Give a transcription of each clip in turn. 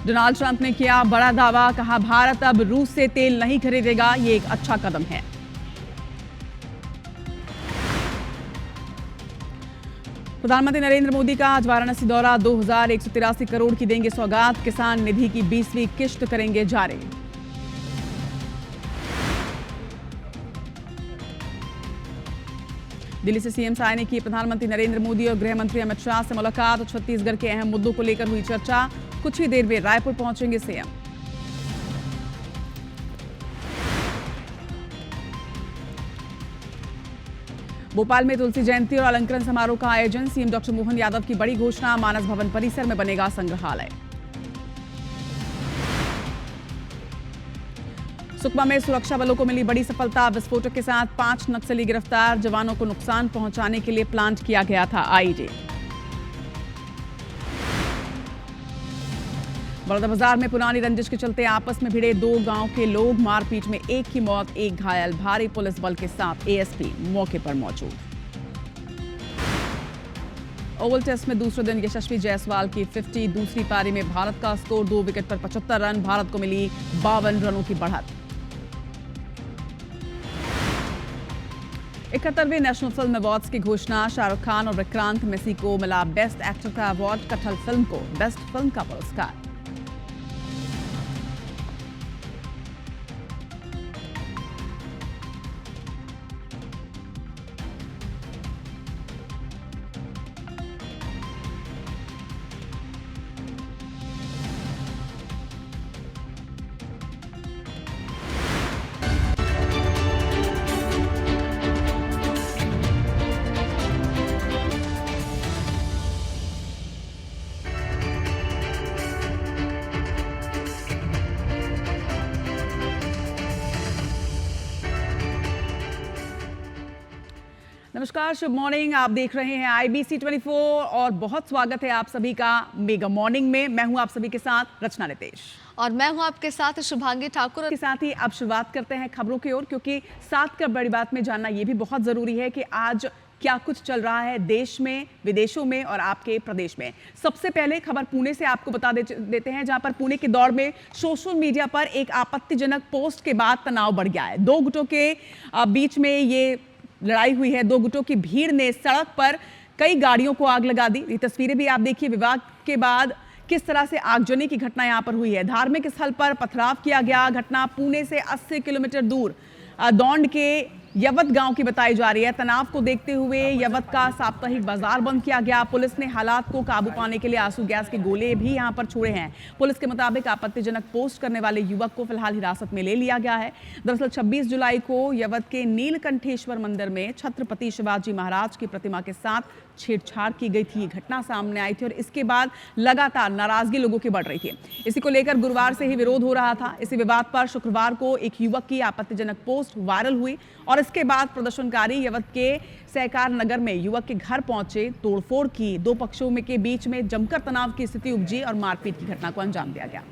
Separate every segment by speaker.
Speaker 1: Donald Trump ने किया बड़ा दावा, कहा भारत अब रूस से तेल नहीं खरीदेगा, ये एक अच्छा कदम है। प्रधानमंत्री नरेंद्र मोदी का आज वाराणसी दौरा, 2183 करोड़ की देंगे सौगात, किसान निधि की 20वीं किश्त करेंगे जारी। दिल्ली से सीएम साय ने की प्रधानमंत्री नरेंद्र मोदी और गृह मंत्री अमित शाह से मुलाकात, छत्तीसगढ़ के अहम मुद्दों को लेकर हुई चर्चा, कुछ ही देर में रायपुर पहुंचेंगे सीएम। भोपाल में तुलसी जयंती और अलंकरण समारोह का आयोजन, सीएम डॉक्टर मोहन यादव की बड़ी घोषणा, मानस भवन परिसर में बनेगा संग्रहालय। सुकमा में सुरक्षा बलों को मिली बड़ी सफलता, विस्फोटक के साथ 5 नक्सली गिरफ्तार, जवानों को नुकसान पहुंचाने के लिए प्लांट किया गया था आईडी। बलौदाबाजार में पुरानी रंजिश के चलते आपस में भिड़े 2 गांव के लोग, मारपीट में एक की मौत, एक घायल, भारी पुलिस बल के साथ एएसपी मौके पर मौजूद। ओवल टेस्ट में दूसरे दिन यशस्वी जायसवाल की 50, दूसरी पारी में भारत का स्कोर 2 विकेट पर 75 रन, भारत को मिली 52 रनों की बढ़त। 71वें नेशनल फिल्म अवार्ड्स की घोषणा, शाहरुख खान और विक्रांत मैसी को मिला बेस्ट एक्टर का अवार्ड, कटहल फिल्म को बेस्ट फिल्म का पुरस्कार। नमस्कार, शुभ मॉर्निंग। आप देख रहे हैं IBC 24 और बहुत स्वागत है आप सभी का मेगा मॉर्निंग में। मैं हूं आप सभी के साथ रचना नितेश
Speaker 2: और मैं हूं आपके साथ शुभांगी ठाकुर।
Speaker 1: के साथ ही अब शुरुआत करते हैं खबरों की ओर, क्योंकि साथ कर बड़ी बात में जानना यह भी बहुत जरूरी है कि आज क्या कुछ चल रहा है देश में, विदेशों में और आपके प्रदेश में। सबसे पहले खबर पुणे से आपको बता देते हैं, जहां पर पुणे की दौड़ में सोशल मीडिया पर एक आपत्तिजनक पोस्ट के बाद तनाव बढ़ गया है। 2 गुटों के बीच में ये लड़ाई हुई है। 2 गुटों की भीड़ ने सड़क पर कई गाड़ियों को आग लगा दी। ये तस्वीरें भी आप देखिए, विवाद के बाद किस तरह से आगजनी की घटना यहां पर हुई है। धार्मिक स्थल पर पथराव किया गया। घटना पुणे से 80 किलोमीटर दूर दौंड के यवत गांव की बताई जा रही है। तनाव को देखते हुए यवत का साप्ताहिक बाजार बंद किया गया। पुलिस ने हालात को काबू पाने के लिए आंसू गैस के गोले भी यहां पर छोड़े हैं। पुलिस के मुताबिक आपत्तिजनक पोस्ट करने वाले युवक को फिलहाल हिरासत में ले लिया गया है। दरअसल 26 जुलाई को यवत के नीलकंठेश्वर मंदिर में छत्रपति शिवाजी महाराज की प्रतिमा के साथ छेड़छाड़ की गई थी। ये घटना सामने आई थी और इसके बाद लगातार नाराजगी लोगों की बढ़ रही थी। इसी को लेकर गुरुवार से ही विरोध हो रहा था। इसी विवाद पर शुक्रवार को एक युवक की आपत्तिजनक पोस्ट वायरल हुई और इसके बाद प्रदर्शनकारी यवत के सहकार नगर में युवक के घर पहुंचे, तोड़फोड़ की। 2 पक्षों में के बीच में जमकर तनाव की स्थिति उपजी और मारपीट की घटना को अंजाम दिया गया।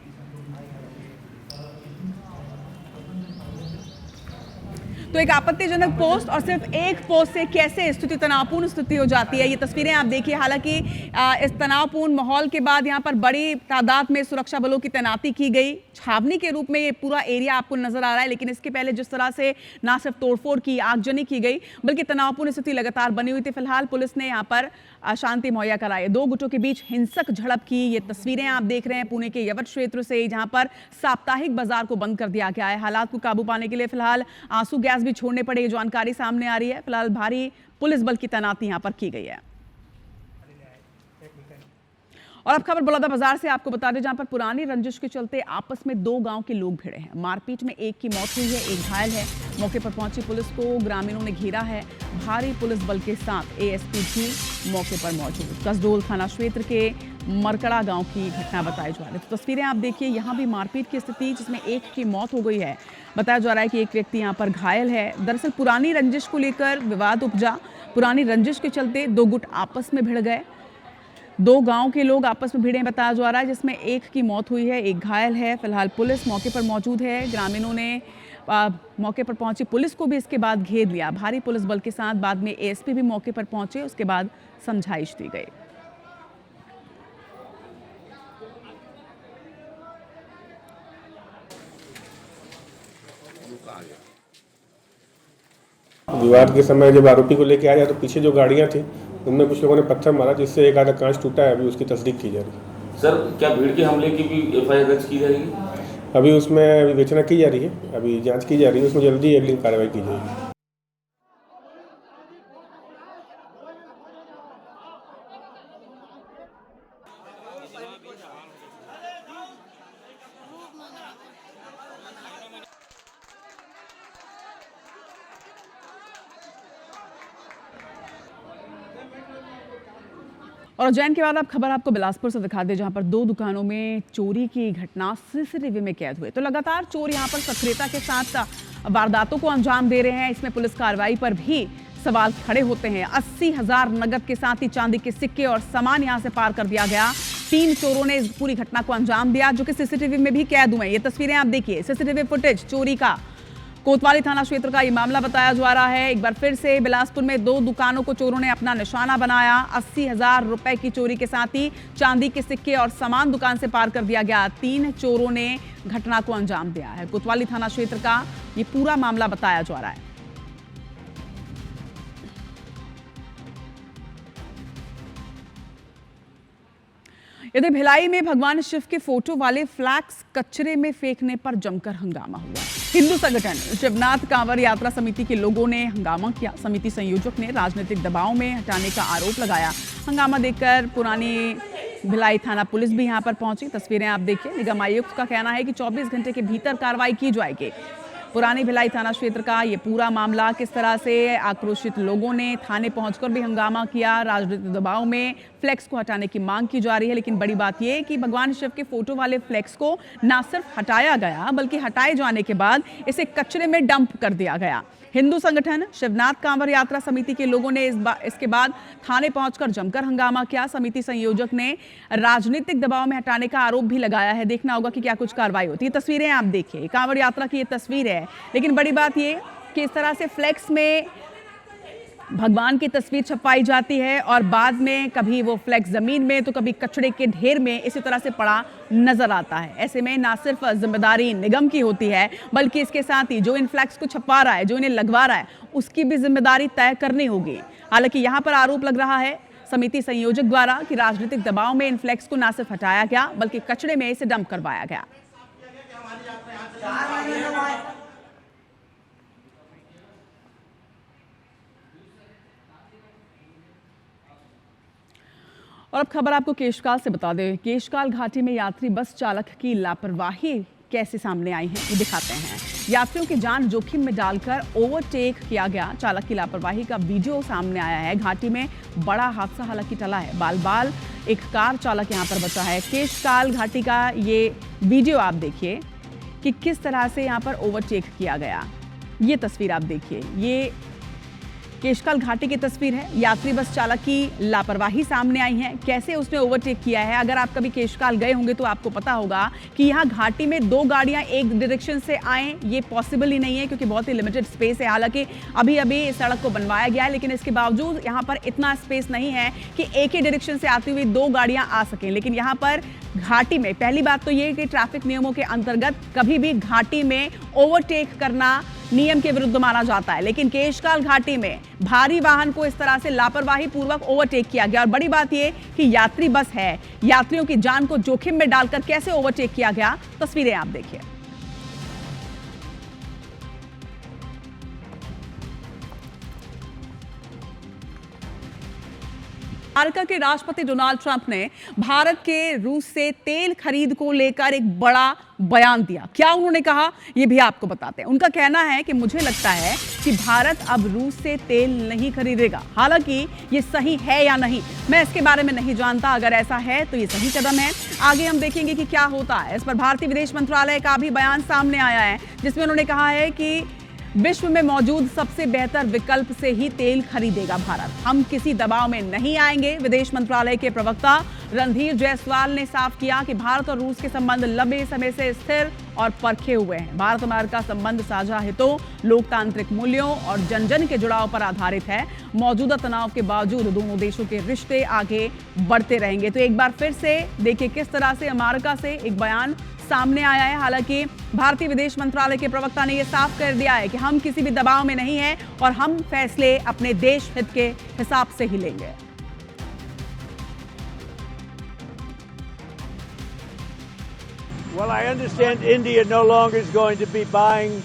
Speaker 1: तो एक आपत्तिजनक पोस्ट और सिर्फ एक पोस्ट से कैसे स्थिति तनावपूर्ण स्थिति हो जाती है, ये तस्वीरें आप देखिए। हालांकि इस तनावपूर्ण माहौल के बाद यहां पर बड़ी तादाद में सुरक्षा बलों की तैनाती की गई। छावनी के रूप में ये पूरा एरिया आपको नजर आ रहा है, लेकिन इसके पहले जिस तरह से ना सिर्फ तोड़फोड़ की, आगजनी की गई, बल्कि तनावपूर्ण स्थिति लगातार बनी हुई थी। फिलहाल पुलिस ने यहाँ पर शांति मुहैया कराई। 2 गुटों के बीच हिंसक झड़प की ये तस्वीरें आप देख रहे हैं पुणे के यवत क्षेत्र से, जहां पर साप्ताहिक बाजार को बंद कर दिया गया है। हालात को काबू पाने के लिए फिलहाल आंसू गैस भी छोड़ने पड़े, ये जानकारी सामने आ रही है। फिलहाल भारी पुलिस बल की तैनाती यहां पर की गई है। और अब खबर बलौदाबाजार से आपको बता दें, जहां पर पुरानी रंजिश के चलते आपस में 2 गांव के लोग भिड़े हैं। मारपीट में एक की मौत हुई है, एक घायल है। मौके पर पहुंची पुलिस को ग्रामीणों ने घेरा है। भारी पुलिस बल के साथ एएसपी भी मौके पर मौजूद। कसडोल थाना क्षेत्र के मरकड़ा गांव की घटना बताई जा रही है। तो तस्वीरें आप देखिए, यहाँ भी मारपीट की स्थिति, जिसमें एक की मौत हो गई है। बताया जा रहा है कि एक व्यक्ति यहाँ पर घायल है। दरअसल पुरानी रंजिश को लेकर विवाद उपजा। पुरानी रंजिश के चलते 2 गुट आपस में भिड़ गए। 2 गांव के लोग आपस में भिड़े बताया जा रहा है, जिसमें एक की मौत हुई है, एक घायल है। फिलहाल पुलिस मौके पर मौजूद है। ग्रामीणों ने मौके पर पहुंची पुलिस को भी इसके बाद घेर लिया। भारी पुलिस बल के साथ बाद में एएसपी भी मौके पर पहुंचे, उसके बाद समझाइश दी गई।
Speaker 3: विवाद के समय जब आरोपी को लेके आया तो पीछे जो गाड़ियां थी उनमें कुछ लोगों ने पत्थर मारा जिससे एक आधा कांच टूटा है। अभी उसकी तस्दीक की जा रही है।
Speaker 4: सर, क्या भीड़ के हमले की भी एफआईआर दर्ज की जाएगी?
Speaker 3: अभी उसमें विवेचना की जा रही है, अभी जांच की जा रही है, उसमें जल्दी अगली कार्रवाई की जाएगी।
Speaker 1: और उज्जैन के बाद अब खबर आपको बिलासपुर से दिखा दे, जहां पर 2 दुकानों में चोरी की घटना सीसीटीवी में कैद हुए। तो लगातार चोर यहां पर सक्रियता के साथ वारदातों को अंजाम दे रहे हैं। इसमें पुलिस कार्रवाई पर भी सवाल खड़े होते हैं। 80,000 नगद के साथ ही चांदी के सिक्के और सामान यहां से पार कर दिया गया। 3 चोरों ने इस पूरी घटना को अंजाम दिया, जो कि सीसीटीवी में भी कैद हुए। ये तस्वीरें आप देखिए, सीसीटीवी फुटेज चोरी का कोतवाली थाना क्षेत्र का ये मामला बताया जा रहा है। एक बार फिर से बिलासपुर में 2 दुकानों को चोरों ने अपना निशाना बनाया। 80,000 रुपए की चोरी के साथ ही चांदी के सिक्के और सामान दुकान से पार कर दिया गया। 3 चोरों ने घटना को अंजाम दिया है। कोतवाली थाना क्षेत्र का ये पूरा मामला बताया जा रहा है। इधर भिलाई में भगवान शिव के फोटो वाले फ्लैक्स कचरे में फेंकने पर जमकर हंगामा हुआ। हिंदू संगठन शिवनाथ कांवर यात्रा समिति के लोगों ने हंगामा किया। समिति संयोजक ने राजनीतिक दबाव में हटाने का आरोप लगाया। हंगामा देखकर पुरानी भिलाई थाना पुलिस भी यहां पर पहुंची। तस्वीरें आप देखिए। निगम आयुक्त का कहना है कि 24 घंटे के भीतर कार्रवाई की जाएगी। पुरानी भिलाई थाना क्षेत्र का ये पूरा मामला, किस तरह से आक्रोशित लोगों ने थाने पहुंचकर भी हंगामा किया। राजनीतिक दबाव में फ्लेक्स को हटाने की मांग की जा रही है। लेकिन बड़ी बात यह कि भगवान शिव के फोटो वाले फ्लेक्स को ना सिर्फ हटाया गया, बल्कि हटाए जाने के बाद इसे कचरे में डंप कर दिया गया। हिंदू संगठन शिवनाथ कांवर यात्रा समिति के लोगों ने इसके बाद थाने पहुंचकर जमकर हंगामा किया। समिति संयोजक ने राजनीतिक दबाव में हटाने का आरोप भी लगाया है। देखना होगा कि क्या कुछ कार्रवाई होती है। तस्वीरें आप देखिए, कांवर यात्रा की ये तस्वीर है। लेकिन बड़ी बात ये कि इस तरह से फ्लेक्स में भगवान की तस्वीर छपवाई जाती है और बाद में कभी वो फ्लेक्स जमीन में तो कभी कचड़े के ढेर में इसी तरह से पड़ा नजर आता है। ऐसे में ना सिर्फ जिम्मेदारी निगम की होती है, बल्कि इसके साथ ही जो इन फ्लेक्स को छपवा रहा है, जो इन्हें लगवा रहा है, उसकी भी जिम्मेदारी तय करनी होगी। हालांकि यहाँ पर आरोप लग रहा है समिति संयोजक द्वारा कि राजनीतिक दबाव में इन फ्लेक्स को ना सिर्फ हटाया गया, बल्कि कचड़े में इसे डंप करवाया गया। और अब खबर आपको केशकाल से बता दें। केशकाल घाटी में यात्री बस चालक की लापरवाही कैसे सामने आई है, ये दिखाते हैं। यात्रियों की जान जोखिम में डालकर ओवरटेक किया गया। चालक की लापरवाही का वीडियो सामने आया है। घाटी में बड़ा हादसा हालांकि टला है। बाल बाल एक कार चालक यहाँ पर बचा है। केशकाल घाटी का ये वीडियो आप देखिए कि किस तरह से यहाँ पर ओवरटेक किया गया। ये तस्वीर आप देखिए, ये केशकाल घाटी की तस्वीर है। यात्री बस चालक की लापरवाही सामने आई है। कैसे उसने ओवरटेक किया है, अगर आप कभी केशकाल गए होंगे तो आपको पता होगा कि यहाँ घाटी में 2 गाड़ियां एक डायरेक्शन से आए, ये पॉसिबल ही नहीं है, क्योंकि बहुत ही लिमिटेड स्पेस है। हालांकि अभी अभी इस सड़क को बनवाया गया है, लेकिन इसके बावजूद यहाँ पर इतना स्पेस नहीं है कि एक ही डायरेक्शन से आती हुई 2 गाड़ियां आ सकें। लेकिन यहाँ पर घाटी में पहली बात तो ये कि ट्रैफिक नियमों के अंतर्गत कभी भी घाटी में ओवरटेक करना नियम के विरुद्ध माना जाता है। लेकिन केशकाल घाटी में भारी वाहन को इस तरह से लापरवाही पूर्वक ओवरटेक किया गया। और बड़ी बात यह कि यात्री बस है, यात्रियों की जान को जोखिम में डालकर कैसे ओवरटेक किया गया, तस्वीरें आप देखिए। अमेरिका के राष्ट्रपति डोनाल्ड ट्रंप ने भारत के रूस से तेल खरीद को लेकर एक बड़ा बयान दिया। क्या उन्होंने कहा, ये भी आपको बताते हैं। उनका कहना है कि मुझे लगता है कि भारत अब रूस से तेल नहीं खरीदेगा। हालांकि ये सही है या नहीं, मैं इसके बारे में नहीं जानता। अगर ऐसा है तो ये सही कदम है। आगे हम देखेंगे कि क्या होता है। इस पर भारतीय विदेश मंत्रालय का भी बयान सामने आया है, जिसमें उन्होंने कहा है कि विश्व में मौजूद सबसे बेहतर विकल्प से ही तेल खरीदेगा भारत। हम किसी दबाव में नहीं आएंगे। विदेश मंत्रालय के प्रवक्ता रणधीर जायसवाल ने साफ किया कि भारत और रूस के संबंध लंबे समय से स्थिर और परखे हुए हैं। भारत अमेरिका संबंध साझा हितों, लोकतांत्रिक मूल्यों और जन जन के जुड़ाव पर आधारित है। मौजूदा तनाव के बावजूद दोनों देशों के रिश्ते आगे बढ़ते रहेंगे। तो एक बार फिर से देखिए किस तरह से अमेरिका से एक बयान सामने आया है। हालांकि भारतीय विदेश मंत्रालय के प्रवक्ता ने यह साफ कर दिया है कि हम किसी भी दबाव में नहीं हैं और हम फैसले अपने देश हित के हिसाब से ही लेंगे।
Speaker 5: Well, I understand India no longer is going to be buying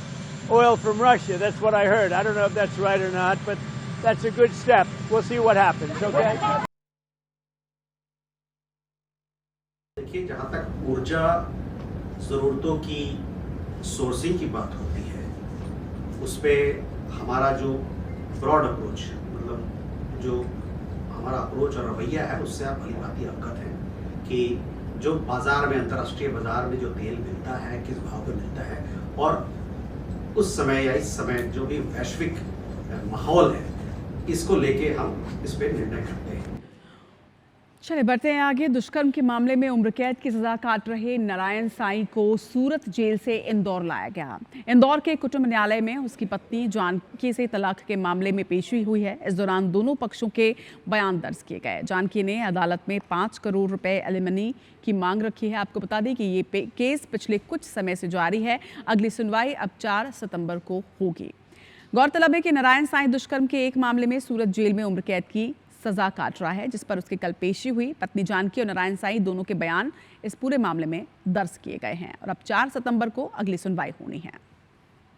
Speaker 5: oil from Russia. That's what I heard. I don't know if that's right or not, but that's a good step. We'll see what happens, okay?
Speaker 6: देखिए, जहाँ तक ऊर्जा ज़रूरतों की sourcing की बात होती है, उस पर हमारा जो ब्रॉड अप्रोच, मतलब जो हमारा अप्रोच और रवैया है, उससे आप भली भांति अवगत हैं कि जो बाज़ार में, अंतर्राष्ट्रीय बाज़ार में जो तेल मिलता है, किस भाव पे मिलता है, और उस समय या इस समय जो भी वैश्विक माहौल है, इसको लेके हम इस पे निर्णय करते हैं।
Speaker 1: चलिए बढ़ते हैं आगे। दुष्कर्म के मामले में उम्र कैद की सजा काट रहे नारायण साईं को सूरत जेल से इंदौर लाया गया। इंदौर के कुटुंब न्यायालय में उसकी पत्नी जानकी से तलाक के मामले में पेशी हुई है। इस दौरान दोनों पक्षों के बयान दर्ज किए गए। जानकी ने अदालत में 5 करोड़ रुपए एलिमनी की मांग रखी है। आपको बता दें कि ये केस पिछले कुछ समय से जारी है। अगली सुनवाई अब 4 सितंबर को होगी। गौरतलब है कि नारायण साईं दुष्कर्म के एक मामले में सूरत जेल में उम्र कैद की सजा काट रहा है, जिस पर उसकी कल पेशी हुई। पत्नी जानकी और नारायण साईं दोनों के बयान इस पूरे मामले में दर्ज किए गए हैं और अब 4 सितंबर को अगली सुनवाई होनी है।